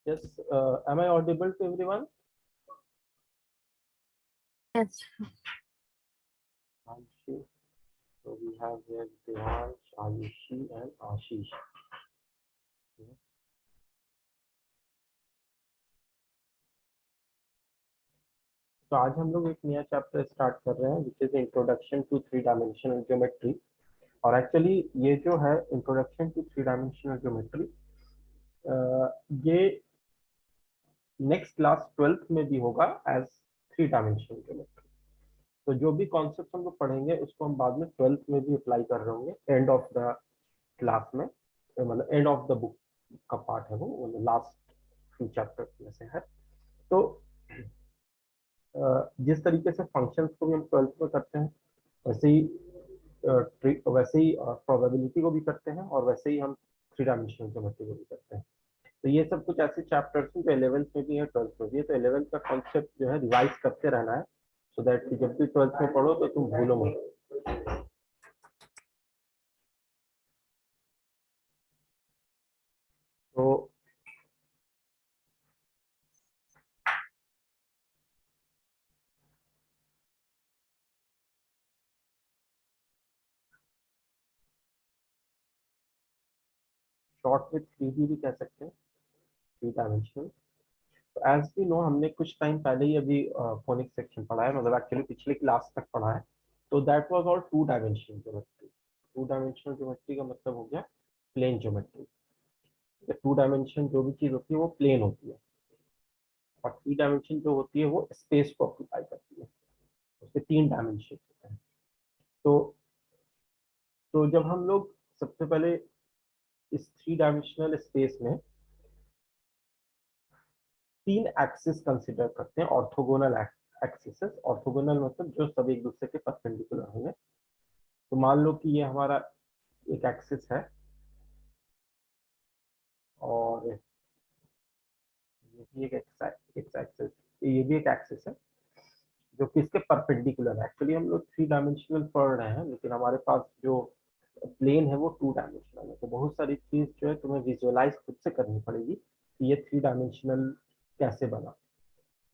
Yes, am I audible to everyone? Yes. Anshi. So we have here Devansh, Ayushi and Ashish. तो आज हम लोग एक नया चैप्टर स्टार्ट कर रहे हैं which is introduction to three dimensional geometry. और एक्चुअली ये जो है introduction to three dimensional geometry, ये नेक्स्ट क्लास 12th में भी होगा एज थ्री डायमेंशनल ज्योमेट्री। तो जो भी कॉन्सेप्ट हम लोग पढ़ेंगे उसको हम बाद में 12th में भी अप्लाई कर रहे होंगे एंड ऑफ द क्लास में, मतलब एंड ऑफ द बुक का पार्ट है वो लास्ट फ्यू चैप्टर में से है। तो जिस तरीके से फंक्शंस को भी हम 12th में करते हैं वैसे ही प्रोबेबिलिटी को भी करते हैं और वैसे ही हम थ्री डायमेंशनल ज्योमेट्री को भी करते हैं। तो ये सब कुछ ऐसे चैप्टर्स हैं जो 11th में भी है 12th में भी है। तो 11th का कॉन्सेप्ट जो है रिवाइज करते रहना है सो दैट कि जब भी 12th में पढ़ो तो तुम भूलो मत। तो शॉर्ट विथ 3D भी कह सकते हैं, थ्री डायमेंशनल। तो एज वी नो हमने कुछ टाइम पहले ही अभी फोनिक सेक्शन पढ़ा है, मतलब एक्चुअली पिछले क्लास तक पढ़ा है। तो that was all two dimensional geometry. Two dimensional geometry का मतलब हो गया प्लेन ज्योमेट्री। टू डायमेंशन जो भी चीज होती है वो प्लेन होती है और थ्री डायमेंशन जो होती है वो स्पेस को ऑक्यूपाई करती है। उसके तीन डायमेंशन होते हैं। तो जब हम लोग सबसे पहले इस थ्री डायमेंशनल स्पेस में तीन एक्सिस कंसिडर करते हैं, ऑर्थोगोनल एक्सिस। ऑर्थोगोनल मतलब जो सब एक दूसरे के परपेंडिकुलर होंगे। तो मान लो कि ये हमारा एक एक्सिस है और ये भी एक एक्सिस, ये भी एक एक्सिस है जो कि इसके परपेंडिकुलर है। एक्चुअली हम लोग थ्री डायमेंशनल पढ़ रहे हैं लेकिन हमारे पास जो प्लेन है वो टू डायमेंशनल है। तो बहुत सारी चीज जो है तुम्हें विजुअलाइज खुद से करनी पड़ेगी कि ये थ्री डायमेंशनल कैसे बना।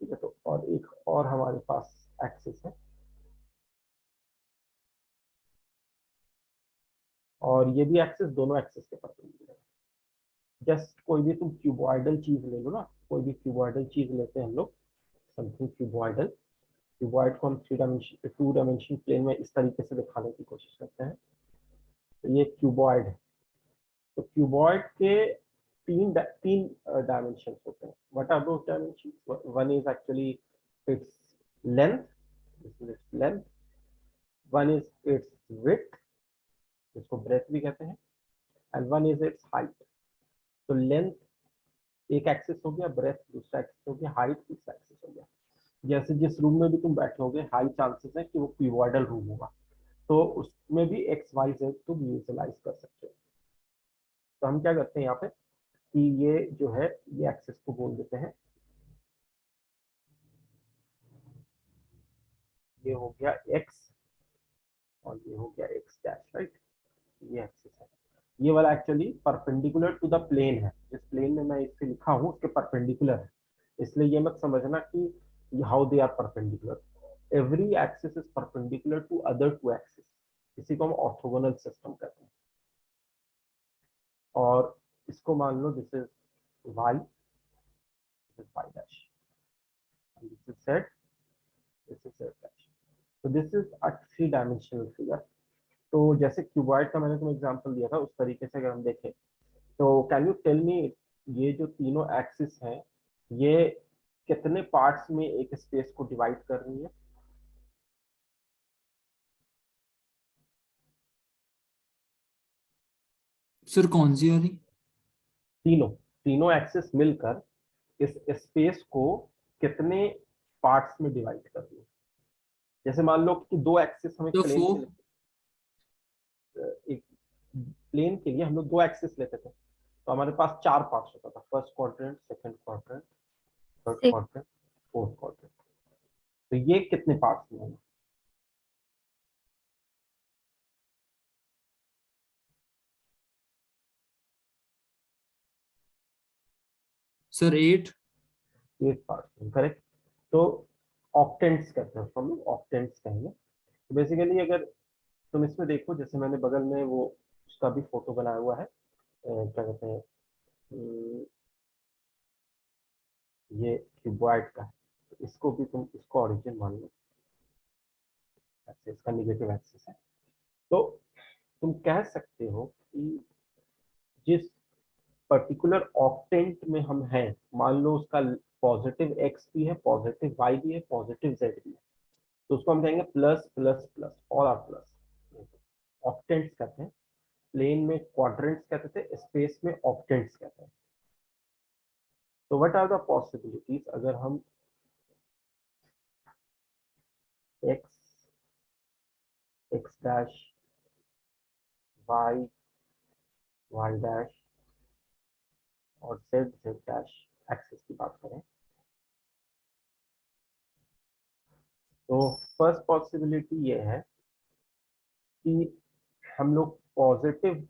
ठीक है, तो और एक और हमारे पास एक्सिस है और ये भी एक्सिस दोनों एक्सिस के परपेंडिकुलर है। जस्ट कोई भी तुम क्यूबॉइडल चीज ले लो ना, कोई भी क्यूबॉइडल चीज लेते हैं हम लोग, समथिंग क्यूबॉइडल। क्यूबॉइड को हम three dimension two dimension plane में इस तरीके से दिखाने की कोशिश करते हैं। तो ये क्यूबॉइड है। तो क्यूबॉइड के तीन डायमेंशन होते हैं। What are those dimension? One is actually its length, this is its length. One is its width, जिसको ब्रेथ भी कहते हैं, and one is its height. तो लेंथ एक एक्सिस हो गया, ब्रेथ दूसरा एक्सिस हो गया, हाइट तीसरा एक्सिस हो गया। जैसे जिस रूम में भी तुम बैठोगे हाई चांसेस है कि वो क्यूबॉइडल रूम होगा, तो उसमें भी एक्स वाई जेड तुम विजुअलाइज कर सकते हो। तो हम क्या करते हैं यहाँ पे कि ये जो है ये एक्सिस को बोल देते हैं, ये हो गया एक्स और ये हो गया एक्स डैश, राइट। ये एक्सिस है। ये वाला actually perpendicular to the plane है। जिस प्लेन में मैं इसे लिखा हूँ उसके परपेंडिकुलर है। इसलिए ये मत समझना कि how they are perpendicular. Every axis is perpendicular to other two axis. इसी को हम ऑर्थोगोनल सिस्टम कहते हैं। और इसको मान लो this is y, this is y dash, this is z, this is z dash. तो this is a three dimensional figure. तो जैसे क्यूबॉइड का मैंने तुम्हें एग्जांपल दिया था उस तरीके से अगर हम देखें तो कैन यू टेल मी, ये जो तीनों एक्सिस हैं ये कितने पार्ट्स में एक स्पेस को डिवाइड कर रही है? सर कौन सी वाली? तीनों तीनों एक्सिस मिलकर इस स्पेस को कितने पार्ट्स में डिवाइड कर रही है? जैसे मान लो कि दो एक्सिस हम एक तो प्लेन के 4। लिए, एक प्लेन के लिए हम लोग दो एक्सिस लेते थे तो हमारे पास चार पार्ट्स होता था, first quadrant, second quadrant, third Six. Quadrant, fourth quadrant. तो ये कितने पार्ट्स में होंगे? सर 8। 8 part, correct. तो ऑक्टेंट्स कहते हैं उसको, हम लोग ऑक्टेंट्स कहेंगे। तो बेसिकली अगर तुम इसमें देखो, जैसे मैंने बगल में वो उसका भी फोटो बनाया हुआ है, क्या कहते हैं, अम, ये क्यूबॉइड का है। तो इसको भी तुम इसको ओरिजिन मान लो, ऐसे इसका निगेटिव एक्सिस है। तो तुम कह सकते हो कि जिस पर्टिकुलर ऑक्टेंट में हम हैं, मान लो उसका पॉजिटिव एक्स भी है, पॉजिटिव वाई भी है, पॉजिटिव जेड भी है, तो उसको हम कहेंगे plus plus plus, all are plus. Octants कहते हैं। प्लेन में क्वाड्रेंट्स कहते थे, स्पेस में ऑक्टेंट्स कहते हैं। तो व्हाट आर द पॉसिबिलिटीज अगर हम X X dash, Y Y dash और जेड जेड डैश एक्सिस की बात करें, तो फर्स्ट पॉसिबिलिटी ये है कि हम लोग पॉजिटिव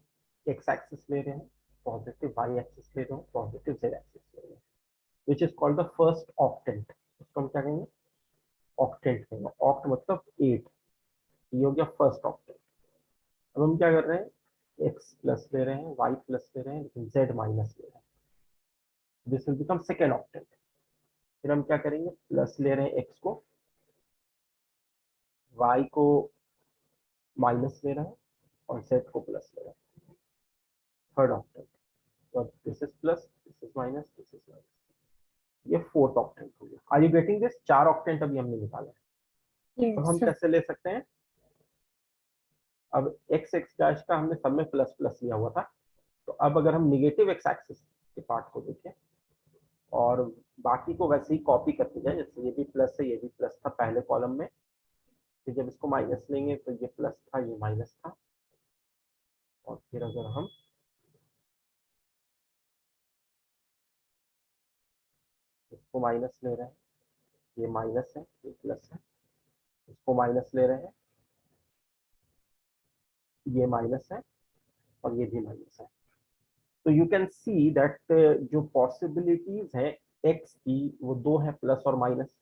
एक्स एक्सिस ले रहे हैं, पॉजिटिव वाई एक्सिस ले रहे हैं, पॉजिटिव जेड एक्सिस ले रहे हैं, which is called the first octant. उसको हम क्या कहेंगे? ऑक्टेंट कहेंगे। ऑक्ट मतलब 8, ये हो गया फर्स्ट ऑक्टेंट। अब हम क्या कर रहे हैं? एक्स प्लस ले रहे हैं, वाई प्लस ले रहे हैं, लेकिन जेड माइनस ले रहे हैं। This will become second octant. फिर हम क्या करेंगे? प्लस ले रहे हैं एक्स को, वाई को माइनस ले रहे हैं और जेड को प्लस ले रहे हैं। Third octant. तो this is plus, this is minus, this is minus, ये फोर्थ ऑक्टेंट हो गया। Are you getting this? 4 octant अभी हमने निकाले हैं। अब Yes, हम sir. कैसे ले सकते हैं? अब एक्स एक्स डैश का हमने सब में प्लस प्लस लिया हुआ था, तो अब अगर हम निगेटिव एक्स एक्सिस के पार्ट को देखें और बाकी को वैसे ही कॉपी करते जाए, जैसे ये भी प्लस है, ये भी प्लस था पहले कॉलम में, फिर जब इसको माइनस लेंगे तो ये प्लस था, ये माइनस था, और फिर अगर हम इसको माइनस ले रहे हैं, ये माइनस है, ये प्लस है, इसको माइनस ले रहे हैं, ये माइनस है और ये भी माइनस है। तो यू कैन सी दैट जो पॉसिबिलिटीज है एक्स की वो दो है, प्लस और माइनस।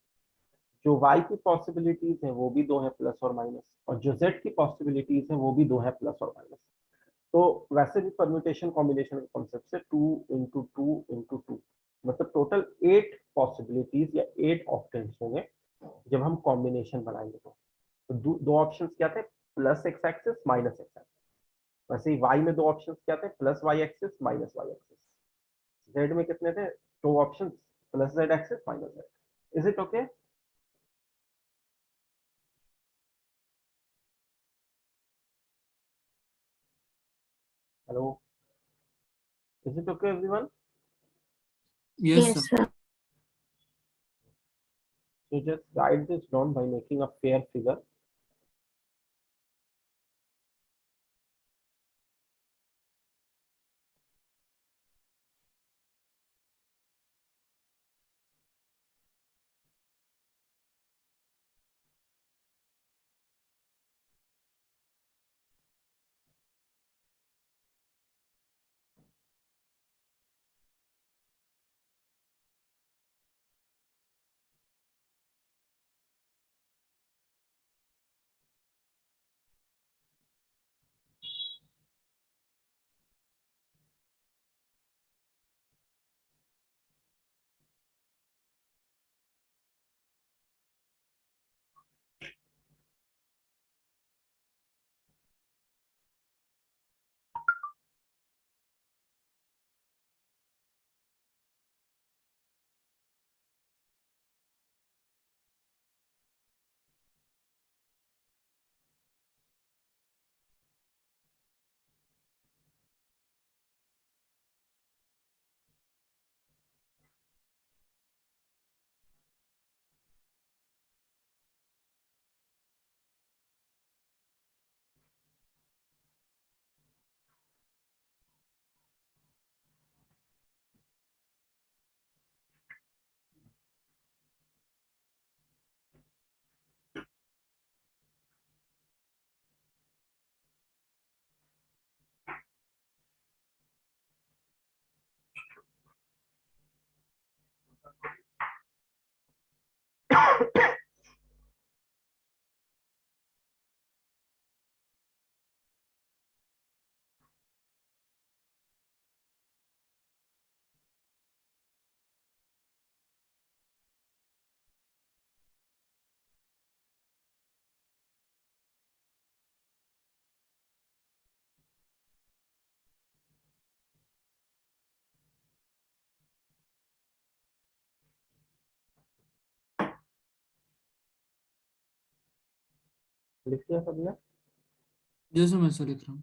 जो वाई की पॉसिबिलिटीज है वो भी दो है, प्लस और माइनस। और जो जेड की पॉसिबिलिटीज है वो भी दो है, प्लस और माइनस। तो वैसे भी परम्यूटेशन कॉम्बिनेशन के कॉन्सेप्ट से 2 × 2 × 2, मतलब टोटल 8 पॉसिबिलिटीज या 8 ऑप्शंस होंगे जब हम कॉम्बिनेशन बनाएंगे। तो दो ऑप्शंस क्या थे? Plus X axis, minus X axis. वैसे ही वाई में दो ऑप्शंस क्या थे? Plus Y axis, minus Y axis. Z में कितने थे? दो options, plus Z axis, minus Z. Is it okay? Hello, is it okay everyone? Yes, sir. Yes, sir. So just write this down by making a fair figure. लिख लिया सबने? जैसे मैं sir लिख रहा हूँ।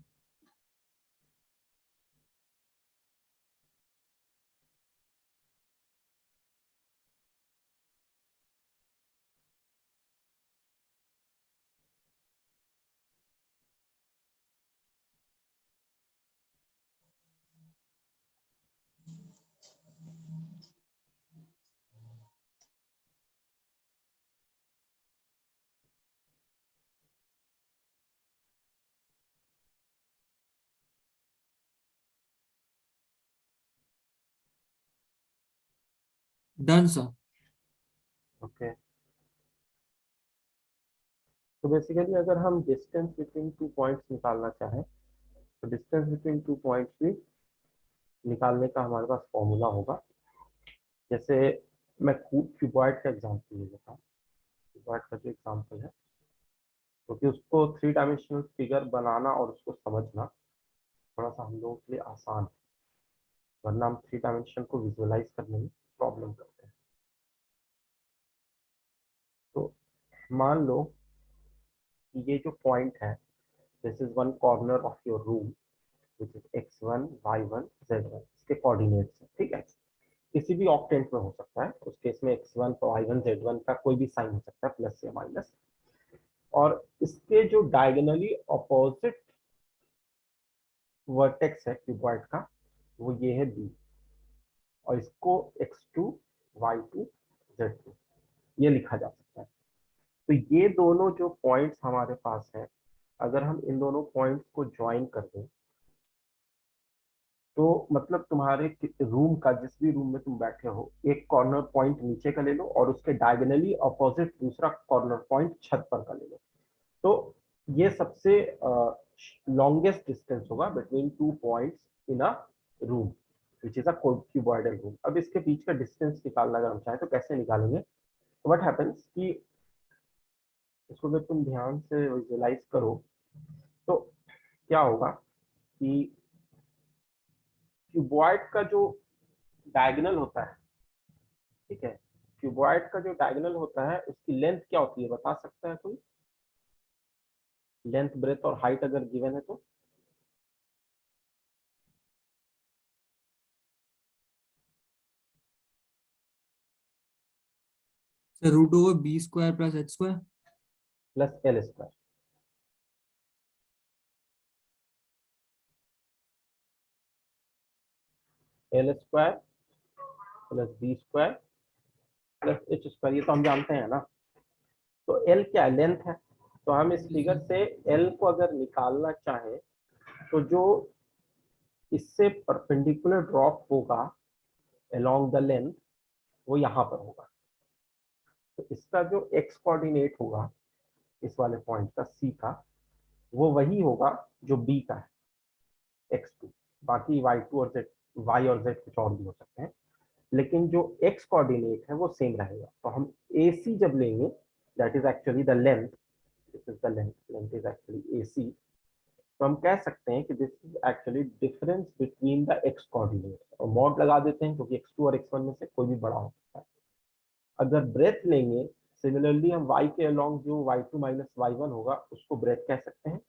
Done sir. ओके, तो basically अगर हम डिस्टेंस बिटवीन टू पॉइंट्स निकालना चाहें तो डिस्टेंस बिटवीन टू पॉइंट्स भी निकालने का हमारे पास फॉर्मूला होगा। जैसे मैं क्यूबॉइड का एग्जांपल ले लेता हूँ। क्यूबॉइड का जो एग्जांपल है, क्योंकि उसको थ्री डायमेंशनल फिगर बनाना और उसको समझना थोड़ा सा हम लोगों के लिए आसान है, वरना हम थ्री डायमेंशन को विजुअलाइज करने में प्रॉब्लम करते हैं। तो मान लो कि ये जो पॉइंट है, this is one corner of your room which is x1 y1 z1, इसके कोऑर्डिनेट्स है, ठीक है। किसी भी ऑक्टेंट में हो सकता है, उस केस में x1 y1 z1 का कोई भी साइन हो सकता है, प्लस या माइनस। और इसके जो डायगोनली अपोजिट वर्टेक्स है क्यूबॉइड का, वो ये है b, और इसको x2 y2 z2 ये लिखा जा सकता है। तो ये दोनों जो पॉइंट्स हमारे पास है, अगर हम इन दोनों पॉइंट्स को ज्वाइन कर दें तो मतलब तुम्हारे रूम का, जिस भी रूम में तुम बैठे हो, एक कॉर्नर पॉइंट नीचे का ले लो और उसके डायगोनली अपोजिट दूसरा कॉर्नर पॉइंट छत पर का ले लो। तो ये सबसे लॉन्गेस्ट डिस्टेंस होगा between two points in a room which is a cuboidal room. अब इसके बीच का डिस्टेंस निकालना अगर हम चाहें तो कैसे निकालेंगे? तो व्हाट हैपेंस कि इसको अगर तुम ध्यान से विजुअलाइज करो तो क्या होगा कि क्यूबॉइड का जो डायगोनल होता है, ठीक है, क्यूबॉइड का जो डायगोनल होता है उसकी लेंथ क्या होती है, बता सकता है कोई? लेंथ, ब्रेथ और हाइट अगर गिवन है तो? Sir root over B square plus H square. Plus L square. L square plus B square plus H square, ये तो हम जानते हैं ना। तो एल क्या है? लेंथ है। तो हम इस फिगर से एल को अगर निकालना चाहें तो जो इससे परपेंडिकुलर ड्रॉप होगा अलोंग द लेंथ, वो यहाँ पर होगा। तो इसका जो एक्स कोऑर्डिनेट होगा इस वाले पॉइंट का, सी का, वो वही होगा जो बी का है, x2। बाकी y2 और z, y और z कुछ और भी हो सकते हैं, लेकिन जो x कोऑर्डिनेट है वो सेम रहेगा। तो हम AC जब लेंगे, that is actually the length, this is the length, length is actually AC। तो हम कह सकते हैं कि this is actually difference between the x coordinate, और मॉड लगा देते हैं क्योंकि x2 और x1 में से कोई भी बड़ा हो सकता है। अगर ब्रेथ लेंगे, सिमिलरली हम y के अलोंग जो y2 माइनस y1 होगा उसको ब्रेथ कह सकते हैं,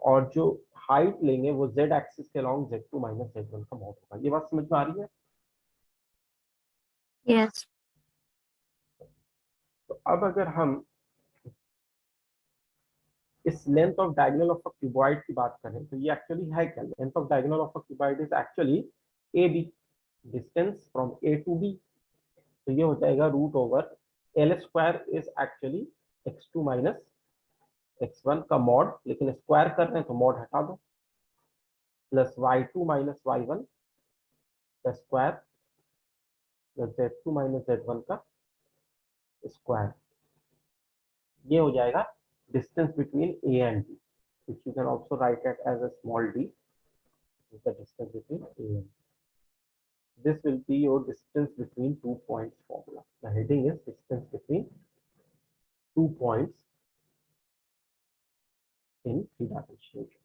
और जो हाइट लेंगे वो z एक्सिस के अलोंग z2 माइनस z1 का मॉड होगा। ये बात समझ में आ रही है? Yes. तो अब अगर हम इस length of diagonal of a cuboid की बात करें तो ये एक्चुअली है क्या? Length of diagonal of a cuboid is actually A B, distance from A to B. तो ये हो जाएगा root over L square is actually x2 माइनस x1 का मॉड, लेकिन स्क्वायर कर रहे हैं तो मॉड हटा दो, प्लस y2 माइनस y1 का square plus z2 minus z1 का स्क्वायर। ये हो जाएगा distance between A and B, which you can also write it as a small d. This is the distance between A and B. This will be your distance between 2 points formula. The heading is distance between 2 points in three-dimensional geometry.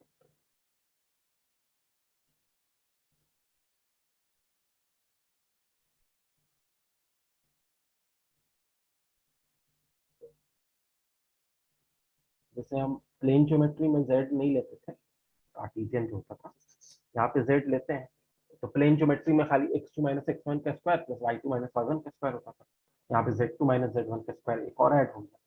जैसे हम plane geometry में z नहीं लेते थे, Cartesian जो होता था, यहाँ पे z लेते हैं, तो प्लेन ज्योमेट्री में खाली x2 माइनस x1 का square plus y2 minus y1 का स्क्वायर होता था। यहाँ पे z2 माइनस z1 का स्क्वायर एक और ऐड हो गया।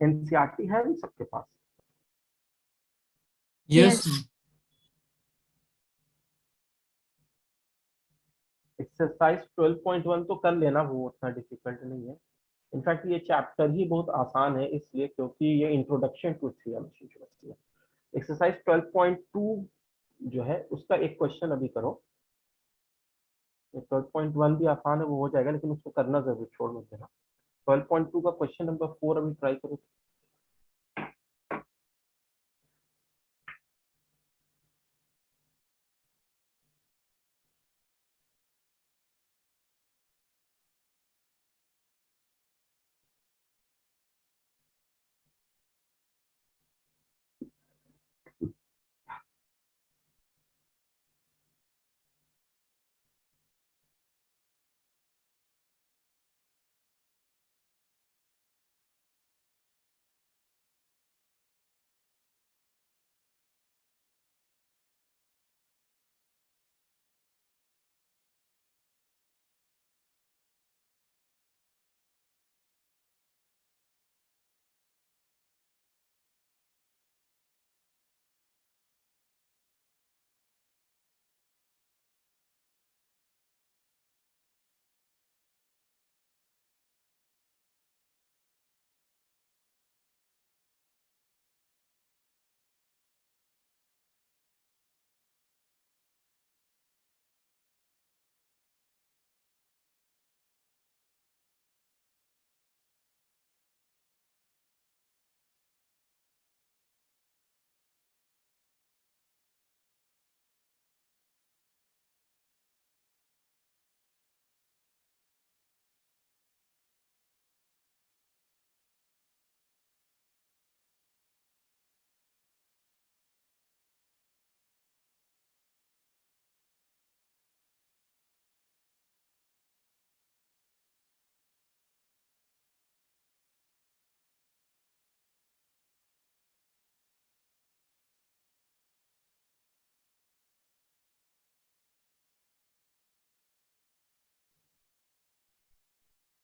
एनसीईआरटी है भी सबके पास? Yes Yes. एक्सरसाइज 12.1 तो कर लेना, वो उतना डिफिकल्ट नहीं है। इनफैक्ट ये चैप्टर ही बहुत आसान है इसलिए क्योंकि ये introduction to three dimensional geometry है। एक्सरसाइज 12.2 जो है उसका एक क्वेश्चन अभी करो। 12.1 भी आसान है, वो हो जाएगा, लेकिन उसको करना जरूर, छोड़ मत देना। 12.2 का क्वेश्चन नंबर 4 अभी ट्राई करो।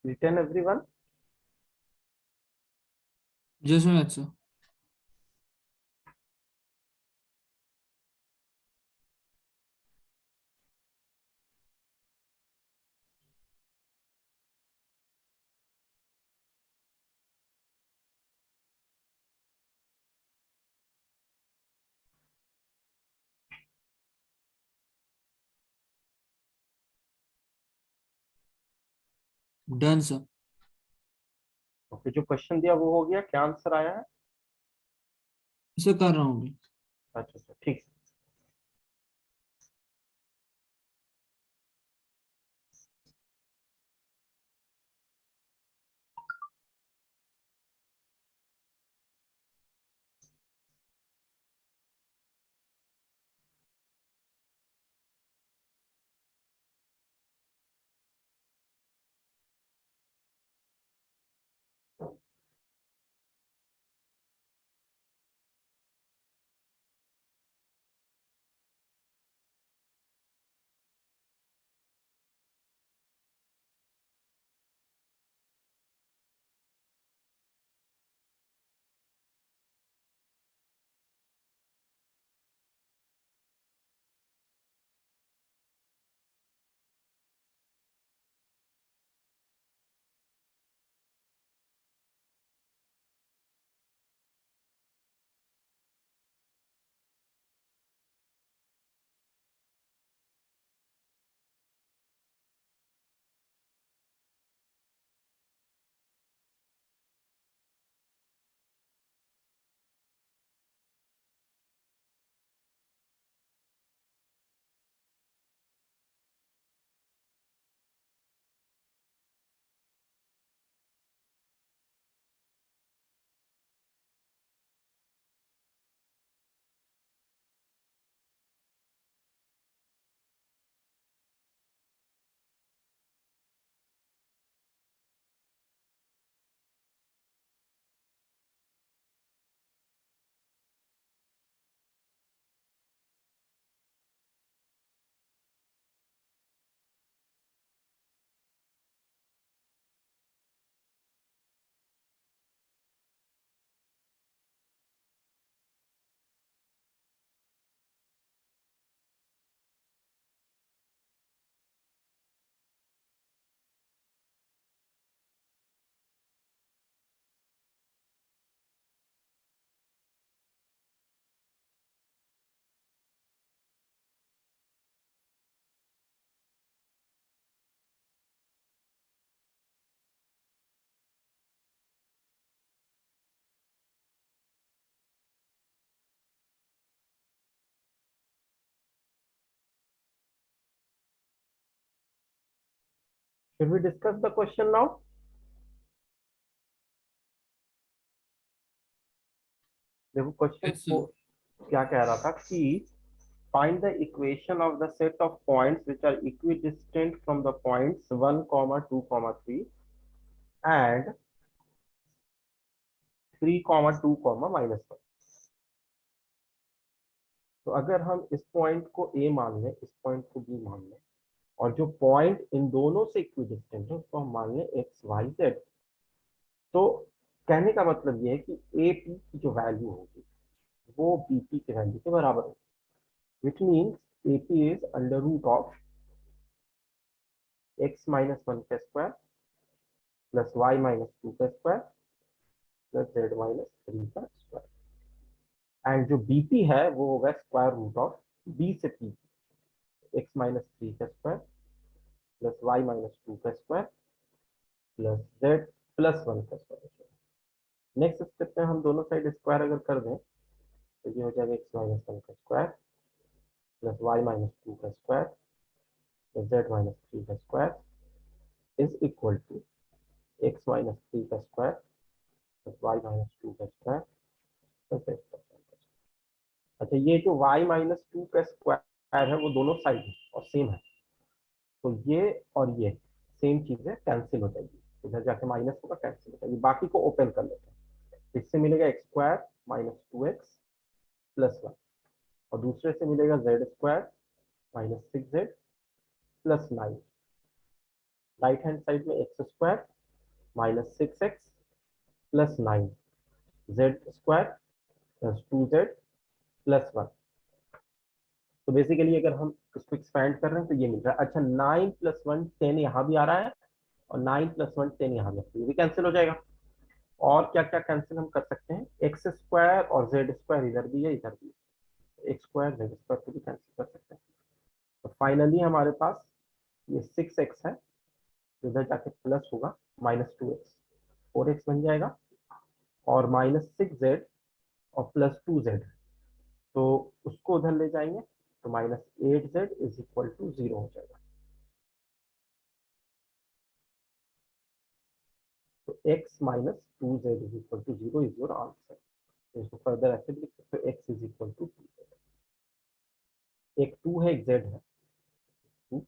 Return everyone. Just minute sir. Done sir. Okay, जो क्वेश्चन दिया वो हो गया, क्या आंसर आया है? इसे कर रहा हूँ। अच्छा अच्छा, ठीक है। Should we discuss the question now? देखो क्वेश्चन Yes, sir. 4 क्या कह रहा था कि find the equation of the set of points which are equidistant from the points 1, 2, 3 and 3, 2, -1। तो अगर हम इस पॉइंट को ए मान लें, इस पॉइंट को बी मान लें, और जो पॉइंट इन दोनों से इक्विडिस्टेंट है उसको हम मान लें एक्स वाई जेड, तो कहने का मतलब ये है कि ए पी की जो वैल्यू होगी वो बी पी की वैल्यू के बराबर होगी, which means A P is under root of X minus one का square plus Y minus two का square plus Z minus three का स्क्वायर, एंड जो बीपी है वो होगा स्क्वायर रूट ऑफ बी से पी, एक्स माइनस थ्री का square plus Y minus two का square plus Z plus one का स्क्वायर। नेक्स्ट स्टेप में हम दोनों साइड स्क्वायर अगर कर दें तो ये हो जाएगा एक्स माइनस वन का square plus Y minus two का square plus Z minus three का square is equal to X minus three का square plus Y minus two का स्क्वायर प्लस जेड का स्क्वायर। अच्छा, ये जो y माइनस टू का स्क्वायर है वो दोनों साइड है और सेम है, तो ये और ये सेम चीज है, कैंसिल हो जाएगी, इधर जाके माइनस होगा कैंसिल हो जाएगी, बाकी को ओपन कर लेते हैं। इससे मिलेगा X square minus two X plus one, और दूसरे से मिलेगा Z square minus six Z plus nine. Right hand side में X square minus six X plus nine, Z square plus two Z plus one. तो basically अगर हम इसको expand कर रहे हैं तो ये मिल रहा है। अच्छा, नाइन प्लस वन टेन यहाँ भी आ रहा है और नाइन प्लस वन टेन यहाँ भी, ये भी कैंसिल हो जाएगा। और क्या क्या कैंसिल हम कर सकते हैं, एक्स स्क्वायर और जेड स्क्वायर इधर भी है इधर भी है, एक्स स्क्वायर जेड स्क्वायर को भी कैंसिल कर सकते हैं। तो फाइनली हमारे पास ये सिक्स एक्स है, तो इधर जाके प्लस होगा minus two x, four x बन जाएगा, और माइनस सिक्स जेड और प्लस टू जेड, तो उसको उधर ले जाएंगे तो minus eight z is equal to zero हो जाएगा। तो x minus two z is equal to zero is your answer. तो इसको फर्दर ऐसे भी लिख सकते हो, x is equal to two, एक टू है एक जेड है, two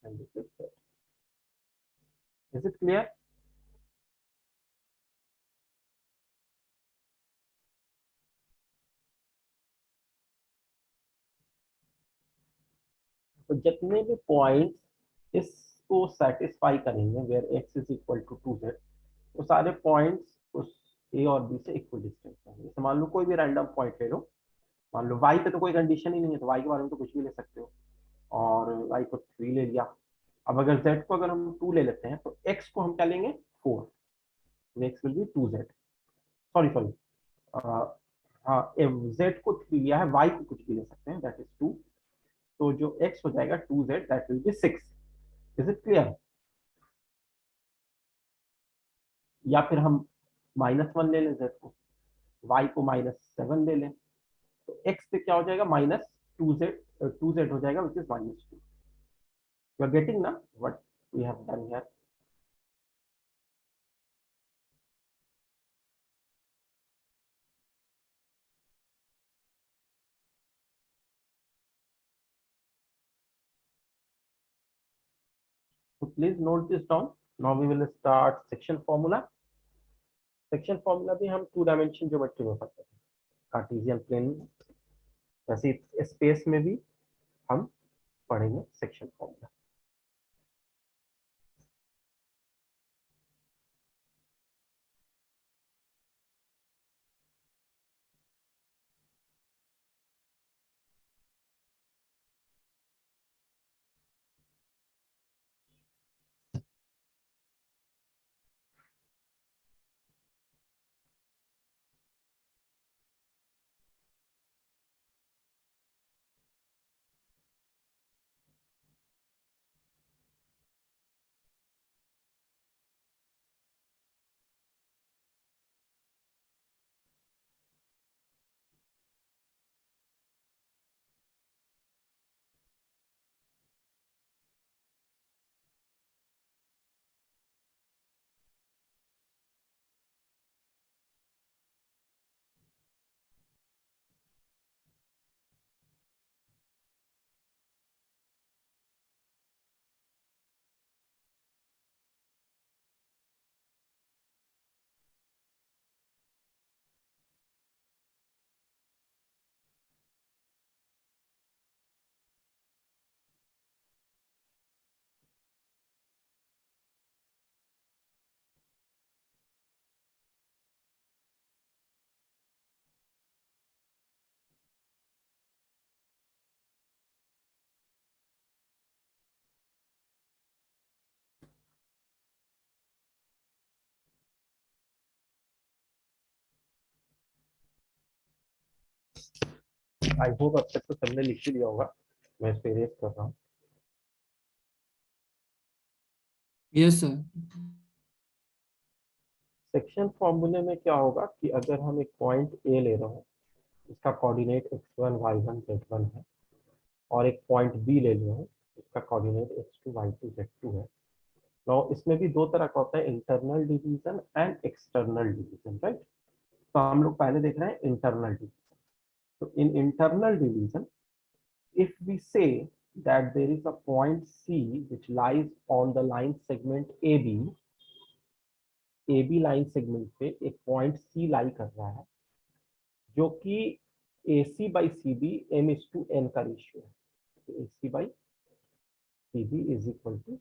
and this is Z. Is it clear? तो जितने भी पॉइंट्स इसको सेटिस्फाई करेंगे where x is equal to two z, वो सारे पॉइंट्स उस a और b से इक्वल डिस्टेंस है। जैसे मान लो कोई भी रैंडम पॉइंट ले लो, मान लो y पे तो कोई कंडीशन ही नहीं है, तो y के बारे में तो कुछ भी ले सकते हो, और y को थ्री ले लिया। अब अगर z को अगर हम टू ले लेते हैं तो x को हम क्या लेंगे, four, x will be two z, sorry sorry, हाँ z को थ्री लिया है, y को कुछ भी ले सकते हैं, दैट इज टू, तो जो x हो जाएगा two z that will be six. Is it clear? या फिर हम माइनस वन ले लें z को, y को माइनस सेवन ले लें, तो x पे क्या हो जाएगा, माइनस टू जेड हो जाएगा which is minus two. You are getting ना what we have done here? So please note this down. Now we will start section formula. Section formula भी हम टू डायमेंशन ज्योमेट्री में पढ़ते हैं, Cartesian plane, वैसे space में भी हम पढ़ेंगे सेक्शन फॉर्मूला। आई होप अब तक तो सबने लिख ही लिया होगा, मैं इस पे रेस कर रहा हूँ। Yes sir. सेक्शन फॉर्मूले में क्या होगा कि अगर हम एक पॉइंट ए ले रहे हो, इसका कोऑर्डिनेट x1 y1 z1 है, और एक पॉइंट बी ले रहे हो, इसका कोऑर्डिनेट x2 y2 z2 है। तो इसमें भी दो तरह का होता है, internal division and external division, right. तो हम लोग पहले देख रहे हैं इंटरनल डिवीजन। तो in internal division, if we say that there is a point C which lies on the line segment AB line segment पे एक पॉइंट C लाई कर रहा है, जो कि AC by CB m/n का रेशियो है। तो AC by CB is equal to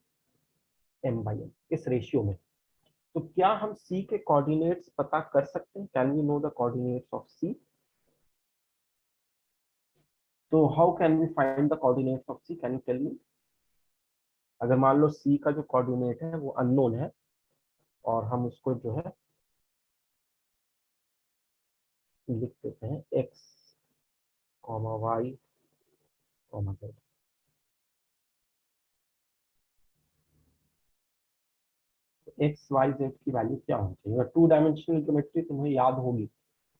m/n इस रेशियो में। तो क्या हम C के कोऑर्डिनेट्स पता कर सकते हैं? Can we know the coordinates of C? तो how can we find the coordinates of C? Can you tell me? अगर मान लो C का जो कोऑर्डिनेट है वो अननोन है, और हम उसको जो है लिख देते हैं x, y, z। X y z की वैल्यू क्या होनी चाहिए? टू डायमेंशनल ज्योमेट्री तुम्हें याद होगी,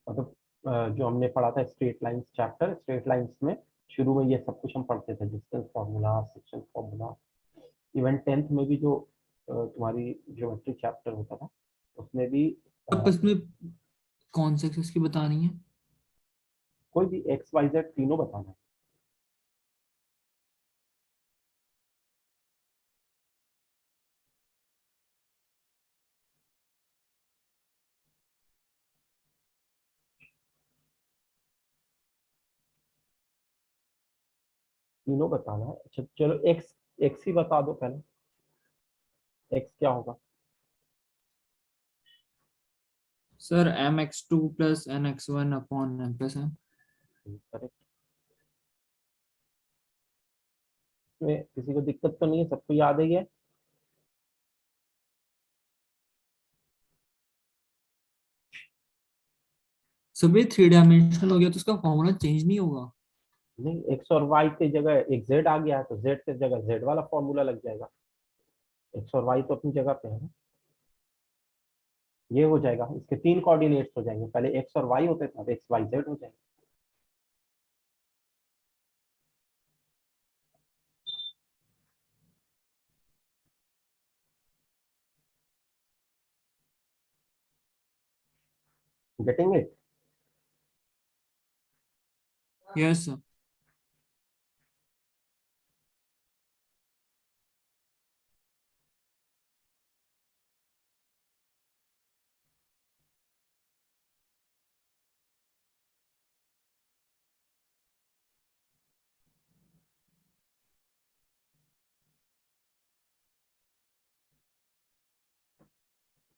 मतलब जो हमने पढ़ा था straight lines chapter, straight lines में शुरू में ये सब कुछ हम पढ़ते थे, distance formula, section formula. Even 10th में भी जो तुम्हारी ज्योमेट्री चैप्टर होता था, उसमें भी आप इसमें कौन से एक्सेस की बतानी है? कोई भी एक्स वाई जेड तीनों बताना है। तीनों बताना है। अच्छा चलो एक्स, एक्स ही बता दो पहले, एक्स क्या होगा? Sir mx2 plus nx1 upon m plus n। Correct. इसमें किसी को दिक्कत तो नहीं है, सबको याद है ये? सभी 3 डायमेंशनल हो गया तो उसका फॉर्मूला चेंज नहीं होगा? नहीं, एक्स और वाई की जगह एक जेड आ गया है, तो जेड की जगह जेड वाला फॉर्मूला लग जाएगा। एक्स और वाई तो अपनी जगह पे है ना, ये हो जाएगा। इसके तीन कोऑर्डिनेट्स हो जाएंगे, पहले एक्स और वाई होते थे, अब एक्स वाई जेड हो जाएंगे। Getting it? Yes sir.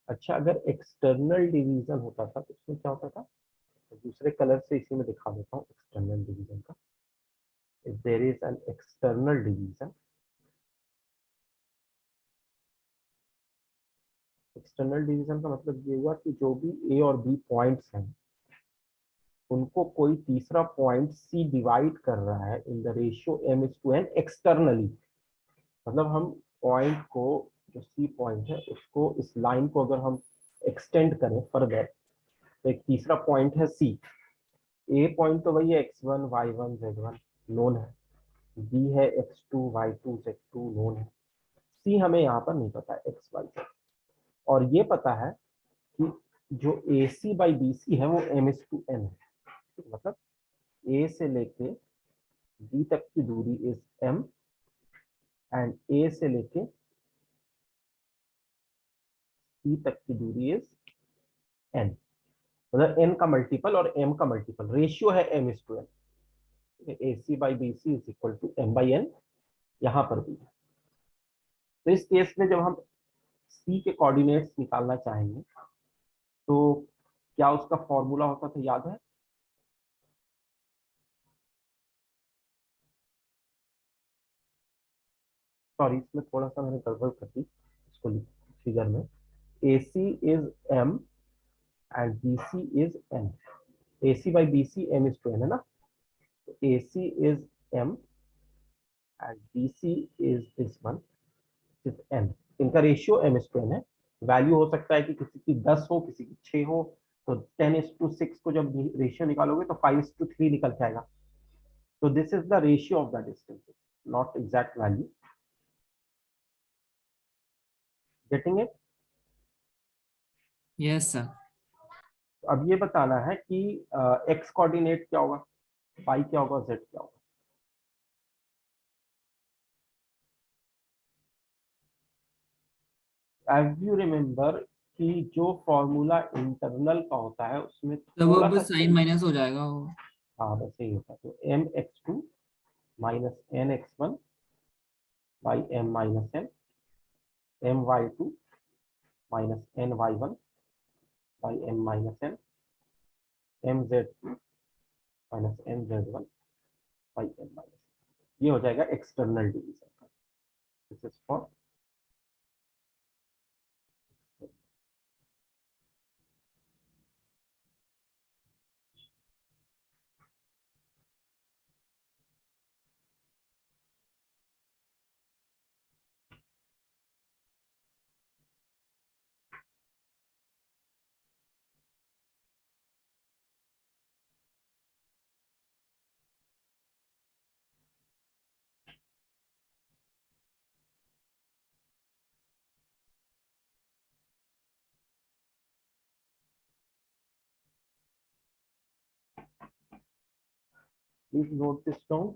अच्छा, अगर एक्सटर्नल डिवीजन होता था तो उसमें क्या होता था? तो दूसरे कलर से इसी में दिखा देता हूँ एक्सटर्नल डिवीजन का। If there is an external division, external division का मतलब ये हुआ कि जो भी ए और बी पॉइंट्स हैं, उनको कोई तीसरा पॉइंट सी डिवाइड कर रहा है in the ratio m/n externally. मतलब हम पॉइंट को, जो सी पॉइंट है उसको, इस लाइन को अगर हम एक्सटेंड करें फर्दर, तो एक तीसरा पॉइंट है सी। ए पॉइंट तो वही है x1 y1 z1 नोन है, बी है x2 y2 z2 नोन है, सी हमें यहाँ पर नहीं पता है x y z। और ये पता है कि जो ए सी बाई बी सी है वो m/n है। मतलब ए से लेके बी तक की दूरी इज m, एंड ए से लेके सी तक की दूरी इज n। मतलब n का मल्टीपल और m का मल्टीपल, रेशियो है m/n। A C by B C is equal to m/n, यहाँ पर भी है। तो इस केस में जब हम सी के कोऑर्डिनेट्स निकालना चाहेंगे, तो क्या उसका फॉर्मूला होता था, याद है? सॉरी, इसमें थोड़ा सा मैंने गड़बड़ कर दी इसको फिगर में। A C is m and B C is n। A C by B C m/n है ना, तो AC is M and BC is this one, which is N. इनका रेशियो M/N है। वैल्यू हो सकता है कि किसी की 10 हो, किसी की 6 हो। तो 10:6 को जब रेशियो निकालोगे तो 5:3 निकल के आएगा। So this is the ratio of the distances, not exact value. Getting it? Yes, sir. अब ये बताना है कि x कोऑर्डिनेट क्या होगा, y क्या होगा, z क्या होगा। As you remember कि जो फॉर्मूला इंटरनल का होता है उसमें तो वो थोड़ा बस सा साइन माइनस हो जाएगा वो। हाँ बस यही होता है। तो mx2 minus nx1 by m minus n, my2 minus ny1 by m minus n, mz2 minus mz1 by m minus. ये हो जाएगा एक्सटर्नल डिवीजन का। This is for please note this down.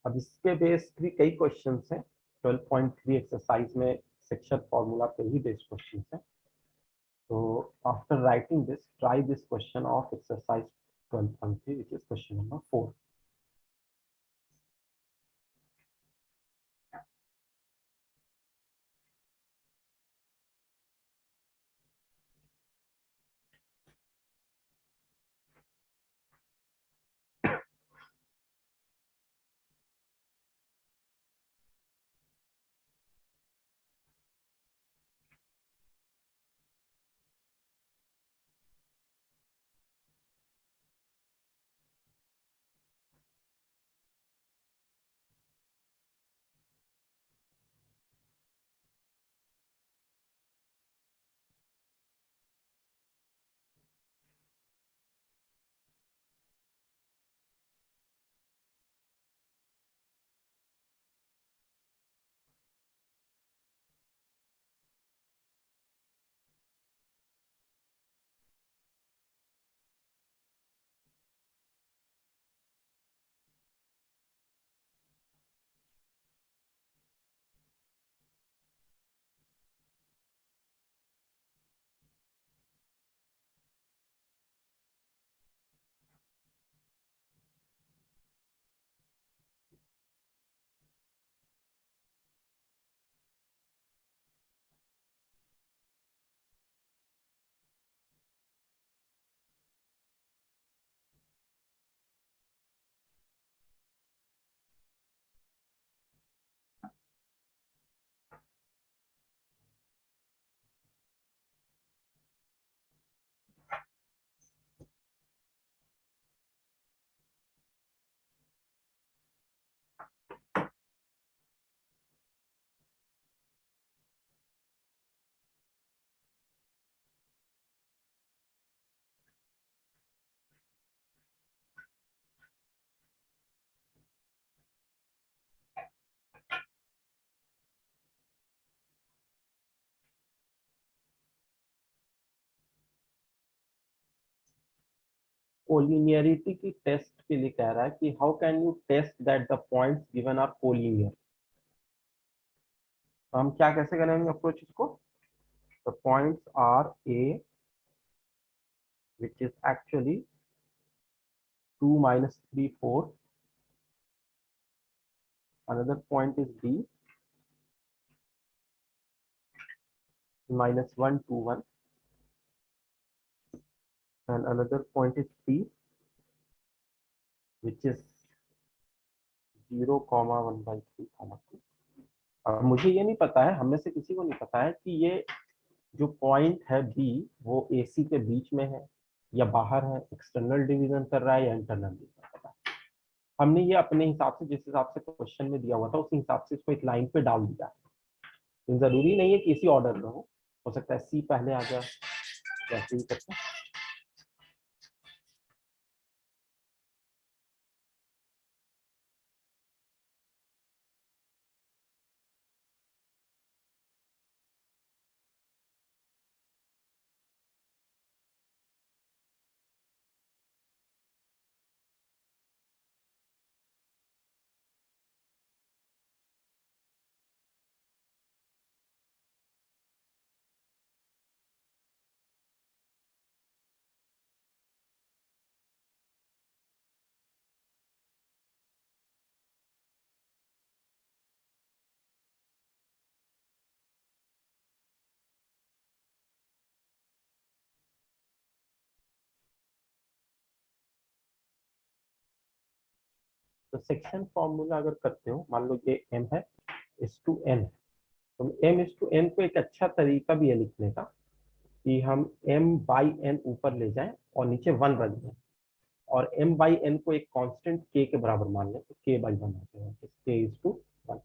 अब इसके बेस्ड भी कई क्वेश्चंस हैं। 12.3 exercise में सेक्शन फॉर्मूला पे ही बेस्ड क्वेश्चंस हैं। तो after writing this, try this question of exercise 12.3 which is question number 4. Collinearity की टेस्ट के लिए कह रहा है कि how can you test that the points given are collinear. तो हम क्या कैसे करेंगे अप्रोच इसको, the points are A which is actually 2 minus 3 4, another point is B minus 1 2 1, and another point is C which is 0 comma 1 by 3 comma 2। अब मुझे ये नहीं पता है, हम में से किसी को नहीं पता है कि ये जो पॉइंट है बी वो ए सी के बीच में है या बाहर है, एक्सटर्नल डिवीजन कर रहा है या इंटरनल डिवीजन कर रहा है। हमने ये अपने हिसाब से, जिस हिसाब से क्वेश्चन में दिया हुआ था उस हिसाब से इसको एक लाइन पे डाल दिया है। जरूरी नहीं है कि इसी ऑर्डर में हो सकता है सी पहले आ जाए, वैसे ही करते हैं। तो सेक्शन फॉर्मूला अगर करते हो, मान लो ये m है, इस टू n है, तो m इस टू n को एक अच्छा तरीका भी है लिखने का कि हम m बाई n ऊपर ले जाएं और नीचे 1 रख दें, और m बाई n को एक कांस्टेंट k के बराबर मान लें, तो k बाई 1 हो जाएगा, k इज टू 1।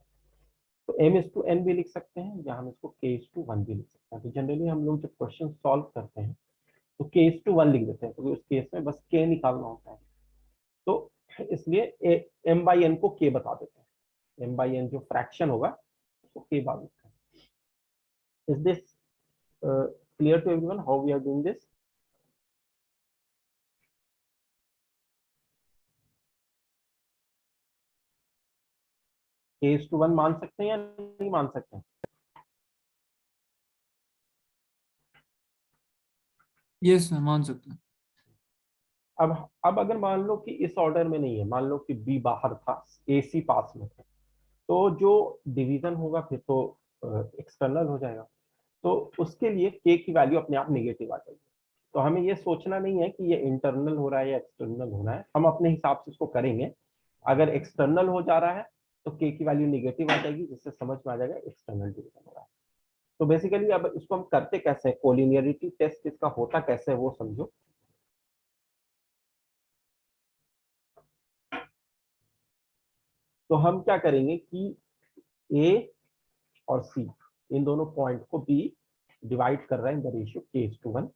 तो m इज टू n भी लिख सकते हैं या हम इसको k इज टू 1 भी लिख सकते हैं। तो जनरली हम लोग जब क्वेश्चन सॉल्व करते हैं तो k इज टू 1 लिख देते हैं, क्योंकि उस केस में बस k निकालना होता है। तो इसलिए m बाई n को k बता देते हैं, m बाई n जो फ्रैक्शन होगा उसको k बार लिखते हैं। Is this clear to everyone how we are doing this? k is to 1 मान सकते हैं या नहीं मान सकते हैं? यस सर, मान सकते हैं। अब अगर मान लो कि इस ऑर्डर में नहीं है, मान लो कि बी बाहर था, ए सी पास में थे, तो जो डिवीजन होगा फिर तो एक्सटर्नल हो जाएगा, तो उसके लिए के की वैल्यू अपने आप नेगेटिव आ जाएगी। तो हमें ये सोचना नहीं है कि ये इंटरनल हो रहा है या एक्सटर्नल हो रहा है, हम अपने हिसाब से इसको करेंगे। अगर एक्सटर्नल हो जा रहा है तो के की वैल्यू नेगेटिव आ जाएगी, जिससे समझ में आ जाएगा एक्सटर्नल डिवीजन हो रहा है। तो बेसिकली अब इसको हम करते कैसे हैं, कोलिनियरिटी टेस्ट इसका होता कैसे है वो समझो। तो हम क्या करेंगे कि ए और सी, इन दोनों पॉइंट को बी डिवाइड कर रहा है in the ratio k:1।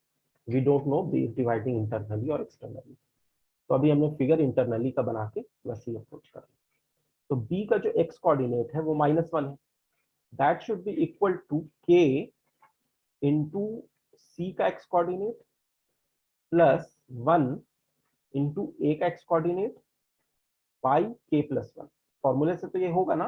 We don't know B is dividing internally और एक्सटर्नली। तो अभी हमने फिगर इंटरनली का बना के वैसे ही अप्रोच कर लिया। तो बी का जो एक्स कोऑर्डिनेट है वो -1 है, that should be equal to k into C का x coordinate plus 1 into A का एक्स कोऑर्डिनेट बाई k+1। फॉर्मूले से तो ये होगा ना।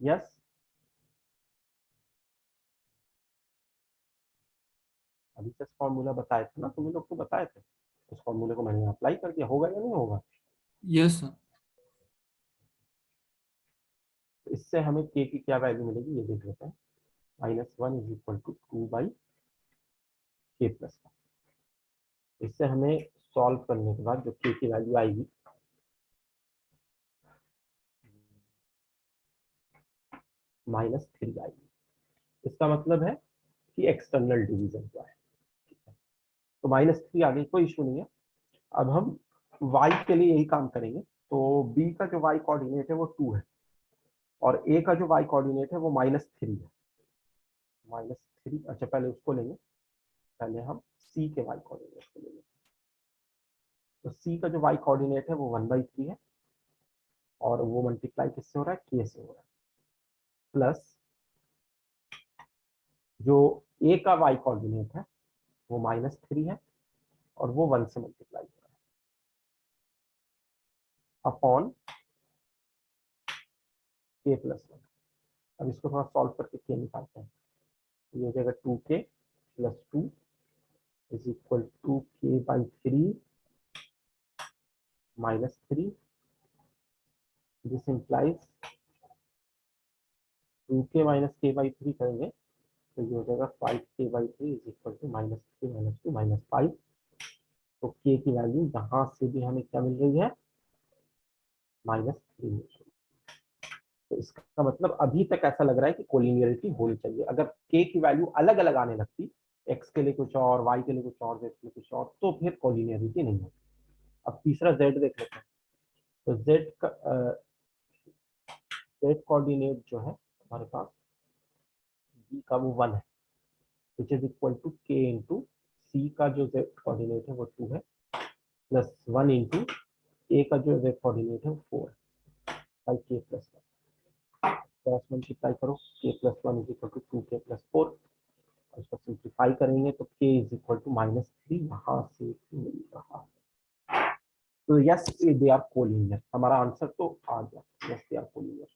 यस, अभी जस्ट फॉर्मूला बताए थे ना, तुम लोग को बताए थे, उस फॉर्मूले को मैंने अप्लाई कर दिया, होगा या नहीं होगा? Yes sir. तो इससे हमें k की क्या वैल्यू मिलेगी ये देख लेते हैं। -1 is equal to 2 by k+1। इससे हमें सॉल्व करने के बाद जो k की वैल्यू आएगी -3 आएगी। इसका मतलब है कि एक्सटर्नल डिवीजन हुआ है। तो -3 आ गई, कोई इशू नहीं है। अब हम y के लिए यही काम करेंगे। तो b का जो y कोऑर्डिनेट है वो 2 है, और a का जो y कोऑर्डिनेट है वो -3 है। -3, अच्छा पहले उसको लेंगे, पहले हम c के y कोऑर्डिनेट को लेंगे। तो c का जो y कोऑर्डिनेट है वो 1/3 है, और वो मल्टीप्लाई किससे हो रहा है, k से हो रहा है, प्लस जो ए का वाई कोऑर्डिनेट है वो -3 है और वो 1 से मल्टीप्लाई हो रहा है अपॉन k+1। अब इसको थोड़ा सॉल्व करके k निकालते हैं। ये हो जाएगा 2k+2 is equal to k/3 -3। This implies 2k - k/3 करेंगे तो ये हो जाएगा 5k/3 इज इक्वल टू -3 - 2 -5। तो k की वैल्यू यहाँ से भी हमें क्या मिल रही है, -3 मिल रही है। तो इसका मतलब अभी तक ऐसा लग रहा है कि कोलिनियरिटी होनी चाहिए। अगर k की वैल्यू अलग अलग आने लगती, x के लिए कुछ और, y के लिए कुछ और, z के लिए कुछ और, तो फिर कोलिनियरिटी नहीं होती। अब तीसरा z देख लेते हैं। तो z कोऑर्डिनेट जो है हमारे पास b का वो 1 है which is equal to k into c का जो z कोऑर्डिनेट है वो 2 है प्लस 1 इंटू a का जो z कोऑर्डिनेट है वो 4 है बाई k+1। क्रॉस मल्टीप्लाई करो, k+1 is equal to 2k+4। इसको सिंप्लीफाई करेंगे तो k इज इक्वल टू -3 यहाँ से मिल रहा है। तो यस दे आर कोलिनियर, हमारा आंसर तो आ गया, यस दे आर कोलिनियर।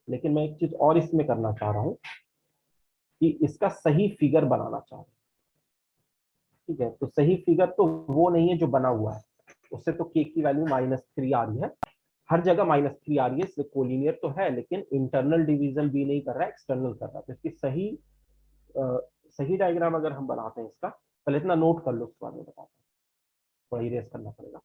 लेकिन मैं एक चीज और इसमें करना चाह रहा हूँ कि इसका सही फिगर बनाना चाह रहा हूँ। ठीक है, तो सही फिगर तो वो नहीं है जो बना हुआ है, उससे तो k की वैल्यू -3 आ रही है, हर जगह -3 आ रही है, इसलिए कोलिनियर तो है, लेकिन इंटरनल डिवीजन भी नहीं कर रहा है, एक्सटर्नल कर रहा है। तो इसकी सही डायग्राम अगर हम बनाते हैं इसका, पहले इतना नोट कर लो, उसके बाद में बताते हैं, थोड़ा इरेज करना पड़ेगा।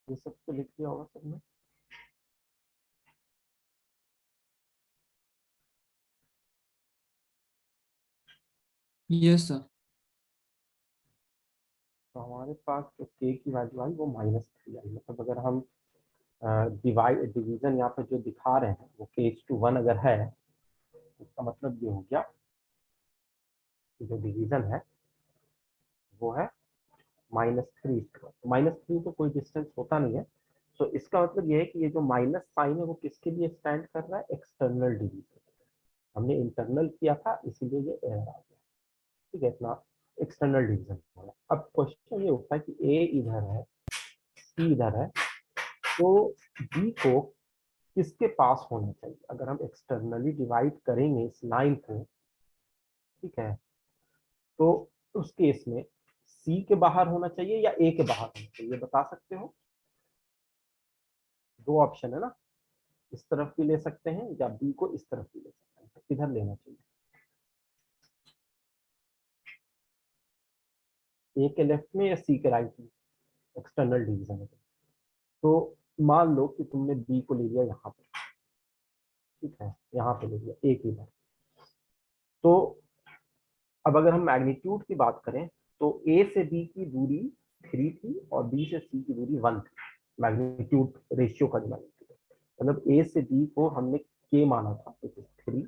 ये सब तो लिख लिया होगा सबने। Yes sir. तो हमारे पास जो के की वैल्यू आई वो -3 आई, मतलब अगर हम डिवीजन यहाँ पे जो दिखा रहे हैं वो k/1 अगर है, तो इसका मतलब ये हो गया कि जो डिवीजन है वो है -3। -3 तो कोई डिस्टेंस होता नहीं है, तो इसका मतलब ये है कि ये जो माइनस साइन है वो किसके लिए स्टैंड कर रहा है, एक्सटर्नल डिवीजन। हमने इंटरनल किया था इसीलिए ये एरर आ गया। ठीक है, इतना एक्सटर्नल डिवीजन हो रहा है। अब क्वेश्चन ये उठता है कि ए इधर है, सी इधर है, तो बी को किसके पास होना चाहिए अगर हम एक्सटर्नली डिवाइड करेंगे इस लाइन को। ठीक है, तो उस केस में सी के बाहर होना चाहिए या ए के बाहर होना चाहिए, बता सकते हो? दो ऑप्शन है ना, इस तरफ भी ले सकते हैं या बी को इस तरफ भी ले सकते हैं, तो किधर लेना चाहिए? ए के लेफ्ट में या सी के राइट में, एक्सटर्नल डिवीजन है तो मान लो कि तुमने बी को ले लिया यहाँ पे। ठीक है, यहाँ पे ले लिया ए की बार। तो अब अगर हम मैग्नीट्यूड की बात करें तो ए से बी की दूरी 3 थी और बी से सी की दूरी 1 थी। मैग्नीट्यूड रेशियो का जो मैग्नीट्यूड, मतलब ए से बी को हमने के माना था, 3,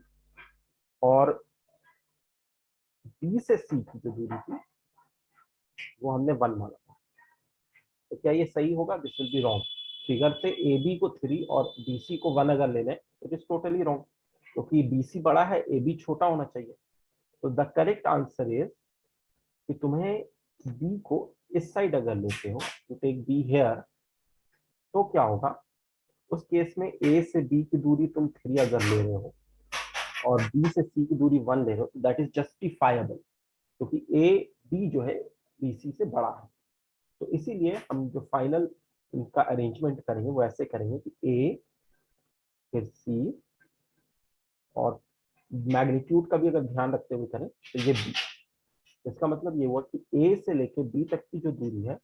और बी से सी की जो दूरी थी वो हमने 1 माना था। तो क्या ये सही होगा? This will be wrong. Figure से ए बी को 3 और बी सी को 1 अगर ले लें, इट इज टोटली रॉन्ग, क्योंकि बी सी बड़ा है, ए बी छोटा होना चाहिए। तो द करेक्ट आंसर इज कि तुम्हें बी को इस साइड अगर लेते हो, तो टेक बी हेयर, तो क्या होगा उस केस में? ए से बी की दूरी तुम 3 अगर ले रहे हो और बी से सी की दूरी 1 ले रहे हो, तो दैट इज जस्टिफाइबल, क्योंकि ए बी जो है बी सी से बड़ा है। तो इसीलिए हम जो फाइनल इनका अरेंजमेंट करेंगे वो ऐसे करेंगे कि ए फिर सी, और मैग्नीट्यूड का भी अगर ध्यान रखते हुए करें तो ये बी। इसका मतलब ये हुआ कि ए से लेके बी तक की जो दूरी है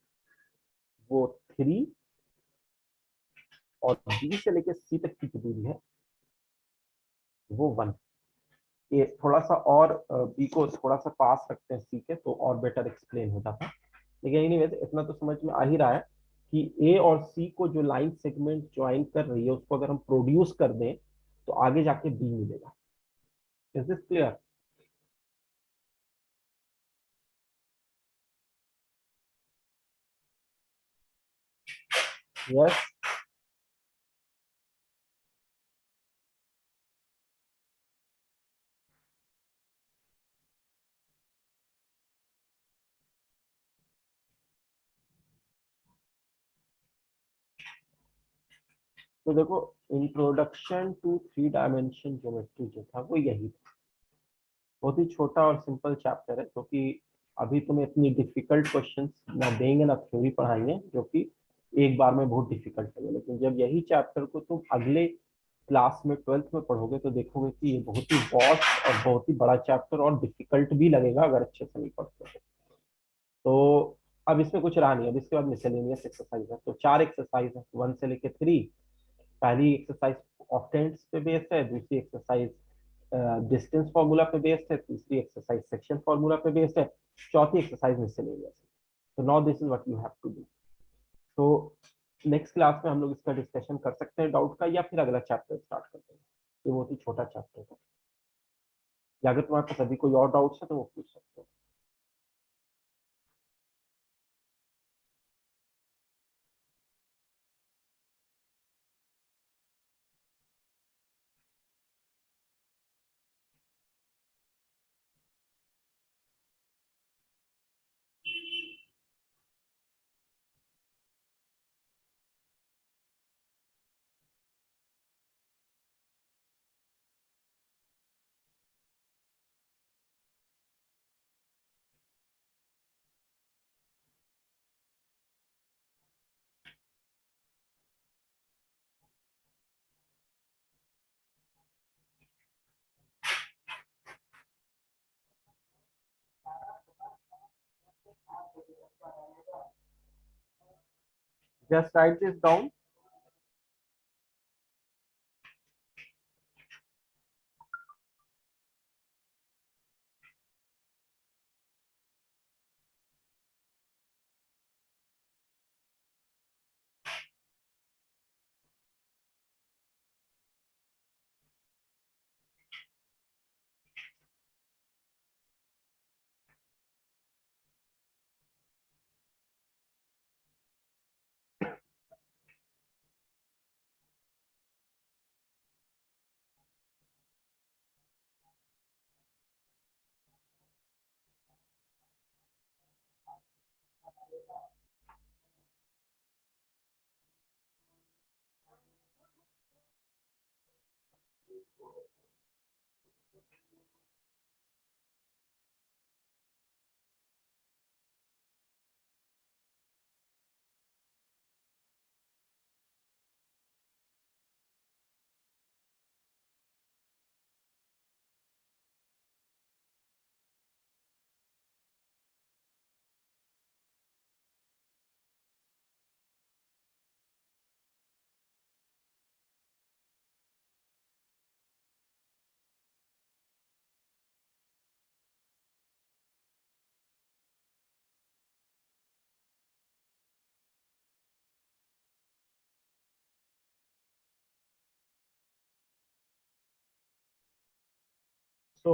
वो 3, और बी से लेके सी तक की जो दूरी है वो 1। ये थोड़ा सा और बी को थोड़ा सा पास रखते हैं सी के तो और बेटर एक्सप्लेन हो जाता है। लेकिन एनीवेज इतना तो समझ में आ ही रहा है कि ए और सी को जो लाइन सेगमेंट ज्वाइन कर रही है उसको अगर हम प्रोड्यूस कर दें तो आगे जाके बी मिलेगा। Is this clear? यस। तो देखो, इंट्रोडक्शन टू 3 डायमेंशन ज्योमेट्री जो था वो यही था। बहुत ही छोटा और सिंपल चैप्टर है, क्योंकि अभी तुम्हें इतनी डिफिकल्ट क्वेश्चंस ना देंगे ना थ्योरी पढ़ाएंगे, जो कि एक बार में बहुत डिफिकल्ट है। लेकिन जब यही चैप्टर को तुम अगले क्लास में 12th में पढ़ोगे तो देखोगे कि ये बहुत ही वॉस्ट और बहुत ही बड़ा चैप्टर और डिफिकल्ट भी लगेगा अगर अच्छे से नहीं पढ़ते हो। तो अब इसमें कुछ रहा नहीं, अब इसके बाद मिसलेनियस एक्सरसाइज है। तो 4 एक्सरसाइज है, 1 से लेके 3। पहली एक्सरसाइज ऑक्टेंट्स पे बेस्ड है, दूसरी एक्सरसाइज डिस्टेंस फार्मूला पे बेस्ड है, तीसरी एक्सरसाइज सेक्शन फार्मूला पे बेस्ड है, चौथी एक्सरसाइज मिसलेनियस है। तो now this is what you have to do. तो नेक्स्ट क्लास में हम लोग इसका डिस्कशन कर सकते हैं डाउट का, या फिर अगला चैप्टर स्टार्ट करते हैं। ये बहुत ही छोटा चैप्टर है, या अगर तुम्हारे पास अभी कोई और डाउट्स है तो वो पूछ सकते हो। Just write this down. So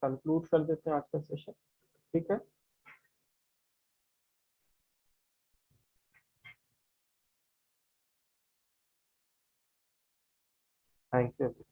conclude कर देते हैं आज का सेशन, ठीक है। Thank you.